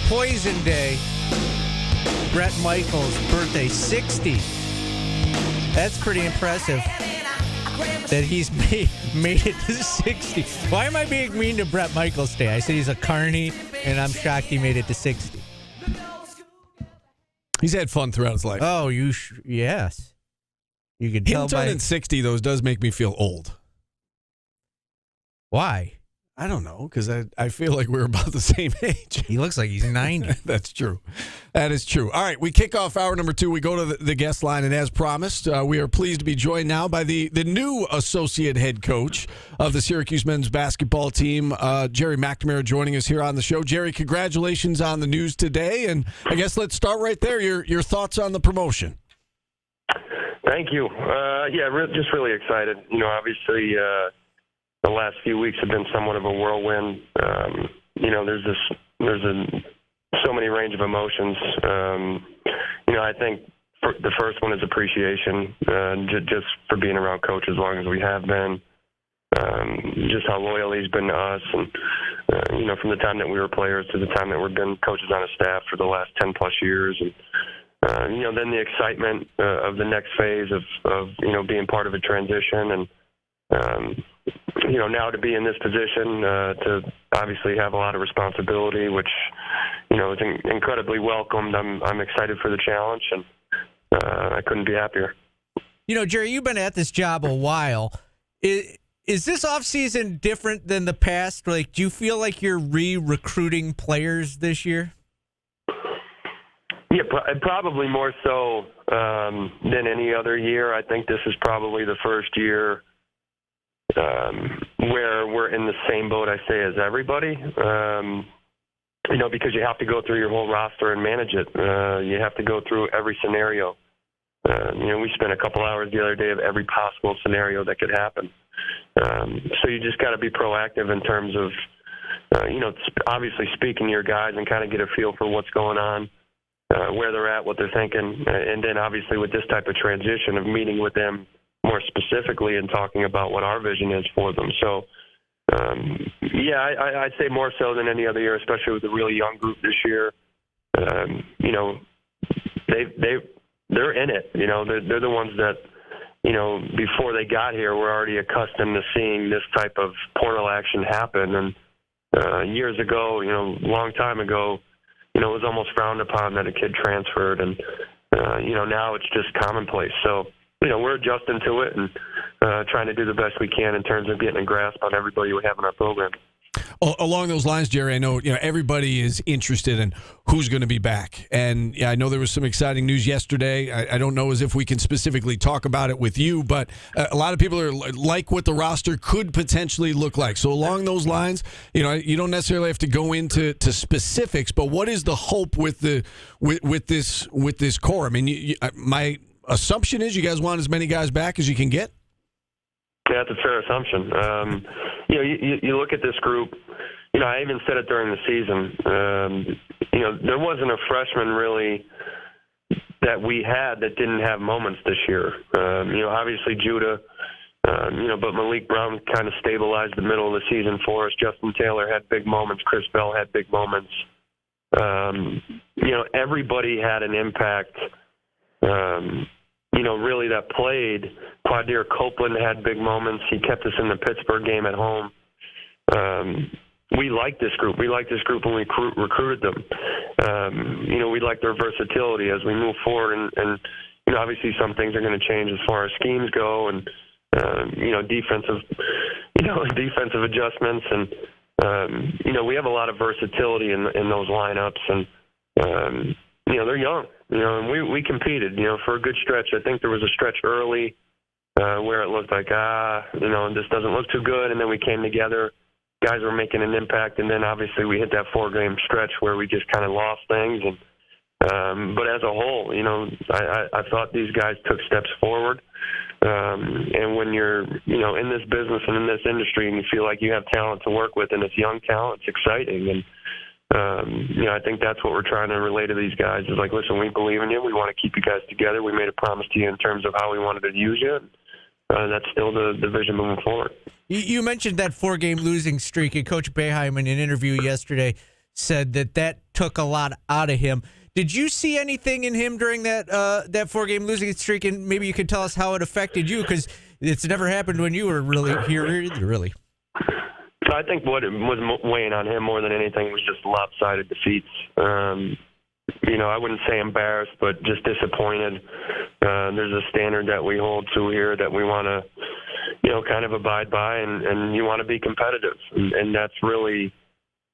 Poison Day. Bret Michaels' birthday, 60. That's pretty impressive that he's made it to 60. Why am I being mean to Bret Michaels Day? I said he's a carny, and I'm shocked he made it to 60. He's had fun throughout his life. Oh, yes. You can tell him turning 60, though, does make me feel old. Why? I don't know, because I feel like we're about the same age. He looks like he's 90. That's true. That is true. All right, we kick off hour number 2. We go to the guest line, and as promised, we are pleased to be joined now by the new associate head coach of the Syracuse men's basketball team, Gerry McNamara, joining us here on the show. Gerry, congratulations on the news today, and I guess let's start right there. Your thoughts on the promotion. Thank you. Just really excited. Obviously, the last few weeks have been somewhat of a whirlwind. There's so many range of emotions. I think the first one is appreciation, just for being around Coach as long as we have been. Just how loyal he's been to us, and from the time that we were players to the time that we've been coaches on his staff for the last 10 plus years, and then the excitement of the next phase of being part of a transition, and now to be in this position, to obviously have a lot of responsibility, which, is incredibly welcomed. I'm excited for the challenge, and I couldn't be happier. Gerry, you've been at this job a while. Is this offseason different than the past? Like, do you feel like you're re-recruiting players this year? Yeah, probably more so than any other year. I think this is probably the first year where we're in the same boat, I say, as everybody. Because you have to go through your whole roster and manage it. You have to go through every scenario. We spent a couple hours the other day of every possible scenario that could happen. So you just got to be proactive in terms of, obviously speaking to your guys and kind of get a feel for what's going on, where they're at, what they're thinking. And then obviously with this type of transition of meeting with them more specifically and talking about what our vision is for them. So, I'd say more so than any other year, especially with the really young group this year. They're in it. They're the ones that, before they got here, were already accustomed to seeing this type of portal action happen. And years ago, long time ago, it was almost frowned upon that a kid transferred, and now it's just commonplace. So, we're adjusting to it and trying to do the best we can in terms of getting a grasp on everybody we have in our program. Along those lines, Gerry, I know everybody is interested in who's going to be back, and I know there was some exciting news yesterday. I don't know as if we can specifically talk about it with you, but a lot of people are like what the roster could potentially look like. So along those lines, you don't necessarily have to go into specifics, but what is the hope with this core? I mean, my assumption is you guys want as many guys back as you can get. Yeah, that's a fair assumption. You look at this group. I even said it during the season. There wasn't a freshman really that we had that didn't have moments this year. Obviously Judah, but Malik Brown kind of stabilized the middle of the season for us. Justin Taylor had big moments. Chris Bell had big moments. Everybody had an impact. Really that played. Quadir Copeland had big moments. He kept us in the Pittsburgh game at home. We like this group. We like this group when we recruited them. We like their versatility as we move forward. And obviously some things are going to change as far as schemes go and, defensive adjustments. And, we have a lot of versatility in those lineups. And, they're young. And we competed, for a good stretch. I think there was a stretch early where it looked like, this doesn't look too good. And then we came together. Guys were making an impact. And then obviously we hit that 4-game stretch where we just kind of lost things. And but as a whole, I thought these guys took steps forward. And when you're, in this business and in this industry and you feel like you have talent to work with and it's young talent, it's exciting. And I think that's what we're trying to relay to these guys is like, listen, we believe in you. We want to keep you guys together. We made a promise to you in terms of how we wanted to use you. That's still the vision moving forward. You mentioned that 4-game losing streak, and Coach Boeheim in an interview yesterday said that took a lot out of him. Did you see anything in him during that 4-game losing streak? And maybe you could tell us how it affected you, because it's never happened when you were really here either, really. I think what was weighing on him more than anything was just lopsided defeats. I wouldn't say embarrassed, but just disappointed. There's a standard that we hold to here that we want to, kind of abide by, and you want to be competitive. And that's really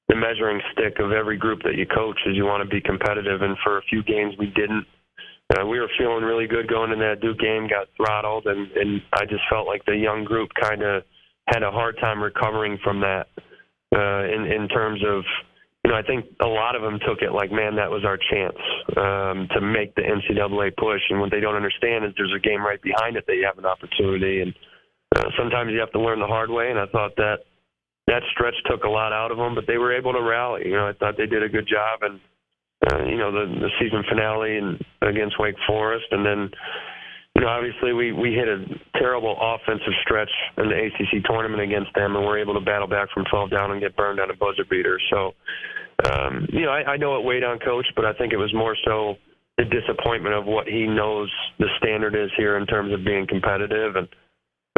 the measuring stick of every group that you coach, is you want to be competitive. And for a few games we didn't. We were feeling really good going into that Duke game, got throttled, and I just felt like the young group kind of had a hard time recovering from that in terms of, I think a lot of them took it like, man, that was our chance to make the NCAA push. And what they don't understand is there's a game right behind it that you have an opportunity. And sometimes you have to learn the hard way. And I thought that stretch took a lot out of them, but they were able to rally. I thought they did a good job. And, the season finale against Wake Forest. And then, obviously we hit a terrible offensive stretch in the ACC tournament against them, and we're able to battle back from 12 down and get burned on a buzzer beater. So, I know it weighed on Coach, but I think it was more so the disappointment of what he knows the standard is here in terms of being competitive. And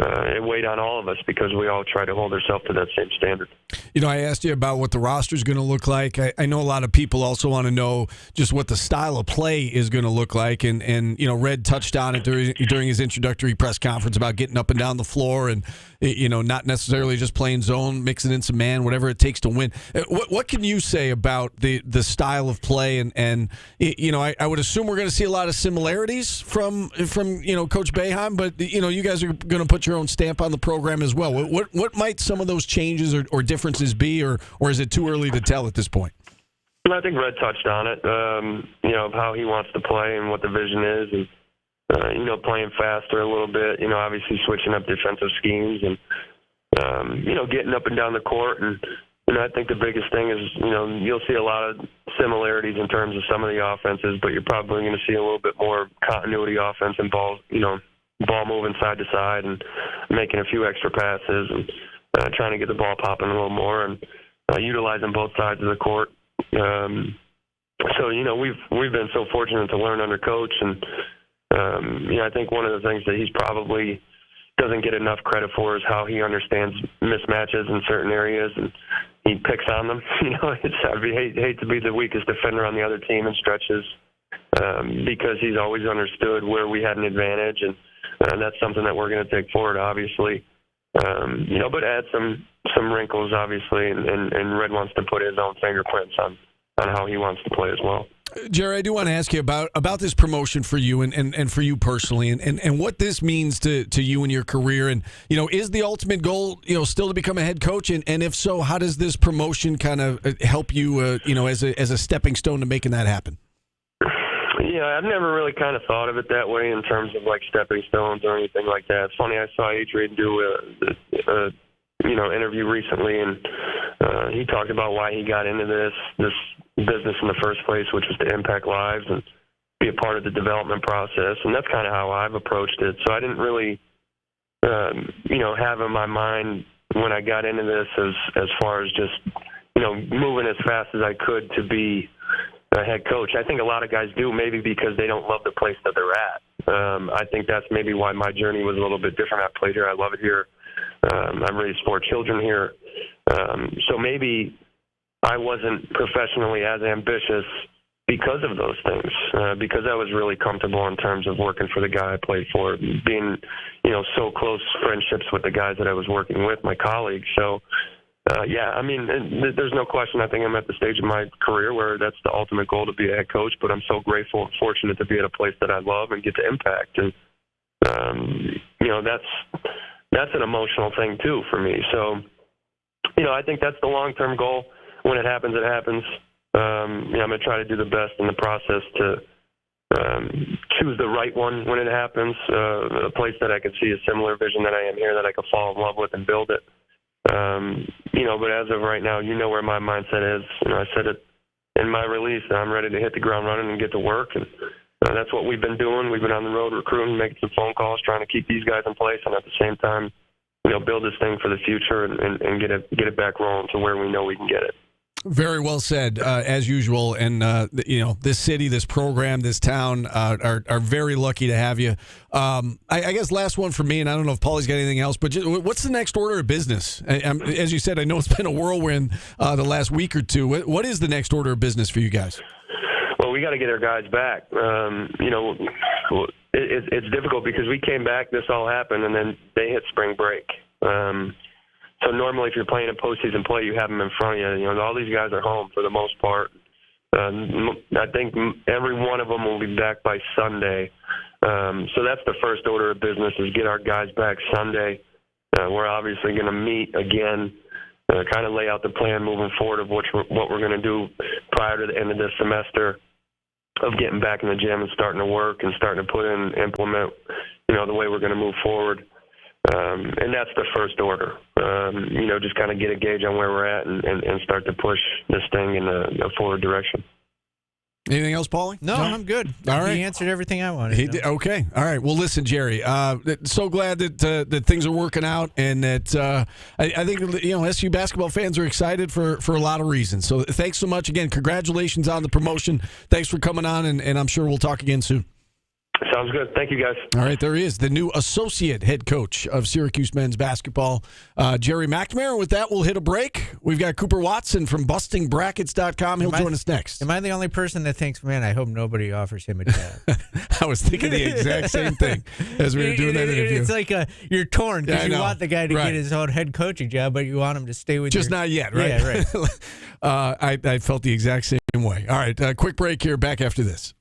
it weighed on all of us because we all try to hold ourselves to that same standard. I asked you about what the roster is going to look like. I know a lot of people also want to know just what the style of play is going to look like. And Red touched on it during his introductory press conference about getting up and down the floor and, not necessarily just playing zone, mixing in some man, whatever it takes to win. What can you say about the style of play? And I would assume we're going to see a lot of similarities from Coach Boeheim, but, you guys are going to put your own stamp on the program as well. What might some of those changes or differences be, or is it too early to tell at this point? I think Red touched on it, of how he wants to play and what the vision is, and playing faster a little bit, obviously switching up defensive schemes and, getting up and down the court. And, I think the biggest thing is, you'll see a lot of similarities in terms of some of the offenses, but you're probably going to see a little bit more continuity offense and ball moving side to side and making a few extra passes and trying to get the ball popping a little more and utilizing both sides of the court. So, we've been so fortunate to learn under Coach, and I think one of the things that he's probably doesn't get enough credit for is how he understands mismatches in certain areas, and he picks on them. I hate to be the weakest defender on the other team in stretches because he's always understood where we had an advantage, and that's something that we're going to take forward, obviously. But add some wrinkles, obviously, and Red wants to put his own fingerprints on how he wants to play as well. Jerry, I do want to ask you about this promotion for you and for you personally, and what this means to you and your career. And, is the ultimate goal, still to become a head coach? And if so, how does this promotion kind of help you, as a stepping stone to making that happen? Yeah, I've never really kind of thought of it that way in terms of like stepping stones or anything like that. It's funny, I saw Adrian do a interview recently, and he talked about why he got into this business in the first place, which was to impact lives and be a part of the development process. And that's kind of how I've approached it. So I didn't really, have in my mind when I got into this as far as just, moving as fast as I could to be a head coach. I think a lot of guys do, maybe because they don't love the place that they're at. I think that's maybe why my journey was a little bit different. I played here. I love it here. I've raised 4 children here. So maybe I wasn't professionally as ambitious because of those things, because I was really comfortable in terms of working for the guy I played for, being, so close friendships with the guys that I was working with, my colleagues. So, there's no question. I think I'm at the stage of my career where that's the ultimate goal, to be a head coach, but I'm so grateful and fortunate to be at a place that I love and get to impact. And, that's an emotional thing too for me. So, I think that's the long-term goal. When it happens, it happens. I'm going to try to do the best in the process to choose the right one when it happens, a place that I could see a similar vision that I am here, that I could fall in love with and build it. But as of right now, where my mindset is. I said it in my release, that I'm ready to hit the ground running and get to work. And that's what we've been doing. We've been on the road recruiting, making some phone calls, trying to keep these guys in place, and at the same time, build this thing for the future and get it back rolling to where we know we can get it. Very well said, as usual. And, this city, this program, this town are very lucky to have you. I guess last one for me, and I don't know if Paulie's got anything else, but what's the next order of business? As you said, I know it's been a whirlwind the last week or two. What is the next order of business for you guys? Well, we got to get our guys back. It's difficult because we came back, this all happened, and then they hit spring break. So normally if you're playing a postseason play, you have them in front of you. All these guys are home for the most part. I think every one of them will be back by Sunday. So that's the first order of business, is get our guys back Sunday. We're obviously going to meet again, kind of lay out the plan moving forward of what we're going to do prior to the end of this semester, of getting back in the gym and starting to work and starting to implement, the way we're going to move forward. And that's the first order. Just kind of get a gauge on where we're at and start to push this thing in a forward direction. Anything else, Paulie? No, I'm good. All right. He answered everything I wanted. He did. Okay. All right. Well, listen, Gerry, so glad that things are working out, and that I think SU basketball fans are excited for a lot of reasons. So thanks so much again. Congratulations on the promotion. Thanks for coming on, and I'm sure we'll talk again soon. Sounds good. Thank you, guys. All right, there he is, the new associate head coach of Syracuse men's basketball, Gerry McNamara. With that, we'll hit a break. We've got Cooper Watson from BustingBrackets.com. He'll join us next. Am I the only person that thinks, man, I hope nobody offers him a job? I was thinking the exact same thing as we were doing that interview. It's like you're torn because you want the guy to get his own head coaching job, but you want him to stay with you. Just not yet, right? Yeah, right. I felt the exact same way. All right, quick break here. Back after this.